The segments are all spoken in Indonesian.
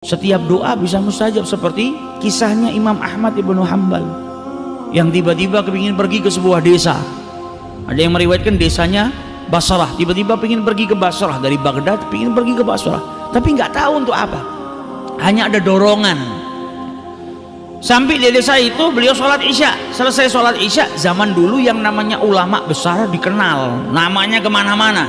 Setiap doa bisa mustajab, seperti kisahnya Imam Ahmad ibnu Hanbal yang tiba-tiba kepingin pergi ke sebuah desa. Ada yang meriwayatkan desanya Basrah, tiba-tiba pengen pergi ke Basrah dari Baghdad, pengen pergi ke Basrah, tapi nggak tahu untuk apa, hanya ada dorongan. Sampai di desa itu beliau sholat isya. Selesai sholat isya, zaman dulu yang namanya ulama besar dikenal, namanya kemana-mana,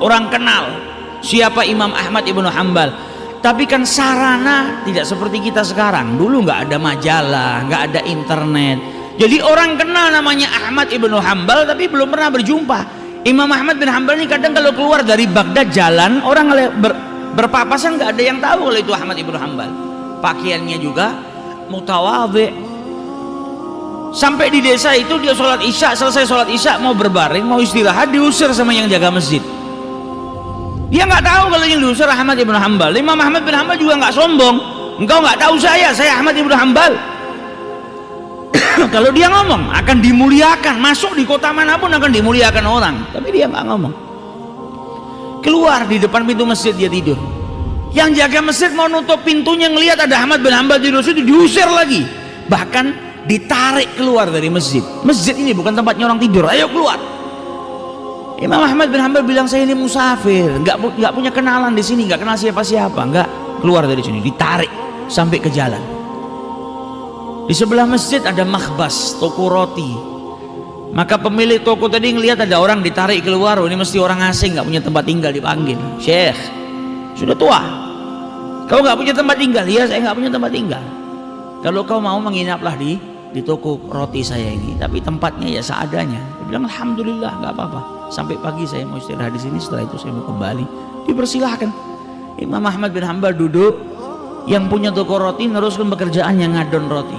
orang kenal siapa Imam Ahmad ibnu Hanbal. Tapi kan sarana tidak seperti kita sekarang. Dulu nggak ada majalah, nggak ada internet. Jadi orang kenal namanya Ahmad ibnu Hanbal, tapi belum pernah berjumpa. Imam Ahmad bin Hanbal ini kadang kalau keluar dari Baghdad jalan, orang berpapasan nggak ada yang tahu kalau itu Ahmad ibnu Hanbal. Pakaiannya juga mutawadhi. Sampai di desa itu dia sholat isya, selesai sholat isya mau berbaring, mau istirahat, diusir sama yang jaga masjid. Dia nggak tahu kalau yang diusir Ahmad ibnu Hanbal. Imam Ahmad bin Hanbal juga nggak sombong. Engkau nggak tahu saya Ahmad ibnu Hanbal. Kalau dia ngomong akan dimuliakan, masuk di kota manapun akan dimuliakan orang. Tapi dia nggak ngomong. Keluar di depan pintu masjid dia tidur. Yang jaga masjid mau nutup pintunya, ngelihat ada Ahmad bin Hanbal tidur situ, diusir lagi. Bahkan ditarik keluar dari masjid. Masjid ini bukan tempatnya orang tidur. Ayo keluar. Imam Ahmad bin Hanbal bilang, saya ini musafir, nggak punya kenalan di sini, nggak kenal siapa-siapa, nggak, keluar dari sini, ditarik sampai ke jalan. Di sebelah masjid ada makhbas, toko roti. Maka pemilik toko tadi ngelihat ada orang ditarik keluar, oh, ini mesti orang asing, nggak punya tempat tinggal, dipanggil. Syekh, sudah tua, kau nggak punya tempat tinggal? Iya, saya nggak punya tempat tinggal. Kalau kau mau menginaplah di toko roti saya ini, tapi tempatnya ya seadanya. Dia bilang, alhamdulillah, nggak apa-apa. Sampai pagi saya mau istirahat di sini, setelah itu saya mau kembali. Dipersilahkan. Imam Ahmad bin Hanbal duduk, yang punya toko roti neruskan pekerjaan yang ngadon roti.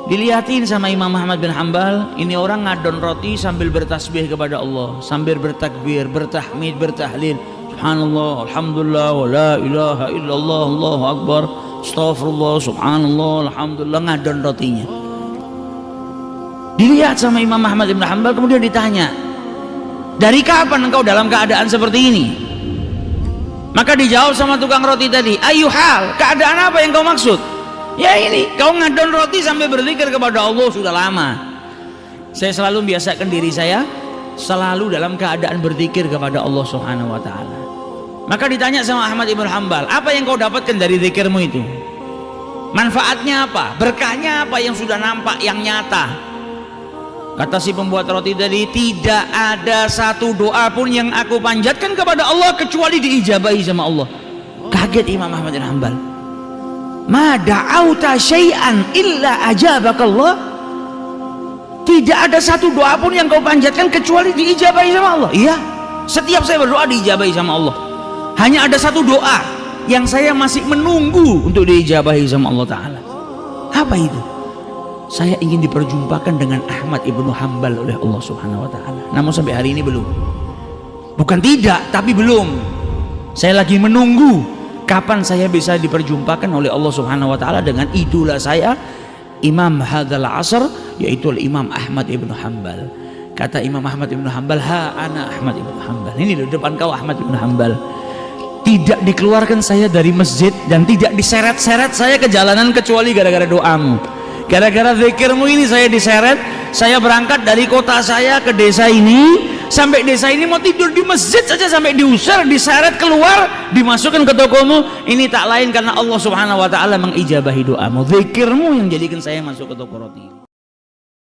Dilihatin sama Imam Ahmad bin Hanbal, ini orang ngadon roti sambil bertasbih kepada Allah, sambil bertakbir, bertahmid, bertahlil, subhanallah, alhamdulillah, wa la ilaha illallah, Allahu akbar, astaghfirullah, subhanallah, alhamdulillah, ngadon rotinya. Dilihat sama Imam Ahmad bin Hanbal, kemudian ditanya, dari kapan engkau dalam keadaan seperti ini? Maka dijawab sama tukang roti tadi, ayyuhal, keadaan apa yang kau maksud? Ya ini, kau ngadon roti sampai berzikir kepada Allah sudah lama. Saya selalu membiasakan diri saya selalu dalam keadaan berzikir kepada Allah Subhanahu wa taala. Maka ditanya sama Ahmad ibnu Hanbal, apa yang kau dapatkan dari zikirmu itu? Manfaatnya apa? Berkahnya apa yang sudah nampak, yang nyata? Kata si pembuat roti tadi, tidak ada satu doa pun yang aku panjatkan kepada Allah kecuali diijabahi sama Allah. Kaget Imam Ahmad bin Hanbal. Ma da'auta syai'an illa ajabakallah. Tidak ada satu doa pun yang kau panjatkan kecuali diijabahi sama Allah. Iya, setiap saya berdoa diijabahi sama Allah. Hanya ada satu doa yang saya masih menunggu untuk diijabahi sama Allah Ta'ala. Apa itu? Saya ingin diperjumpakan dengan Ahmad ibnu Hanbal oleh Allah Subhanahu wa taala. Namun sampai hari ini belum. Bukan tidak, tapi belum. Saya lagi menunggu kapan saya bisa diperjumpakan oleh Allah Subhanahu wa taala dengan idola saya, Imam hadzal asr, yaitu Imam Ahmad ibnu Hanbal. Kata Imam Ahmad ibnu Hanbal, ha ana Ahmad ibnu Hanbal. Ini loh depan kau Ahmad ibnu Hanbal. Tidak dikeluarkan saya dari masjid dan tidak diseret-seret saya ke jalanan kecuali gara-gara doamu. Gara-gara zikirmu ini saya diseret, saya berangkat dari kota saya ke desa ini, sampai desa ini mau tidur di masjid saja sampai diusir, diseret keluar, dimasukkan ke tokomu. Ini tak lain karena Allah Subhanahu wa taala mengijabahi doamu. Zikirmu yang jadikan saya masuk ke toko roti.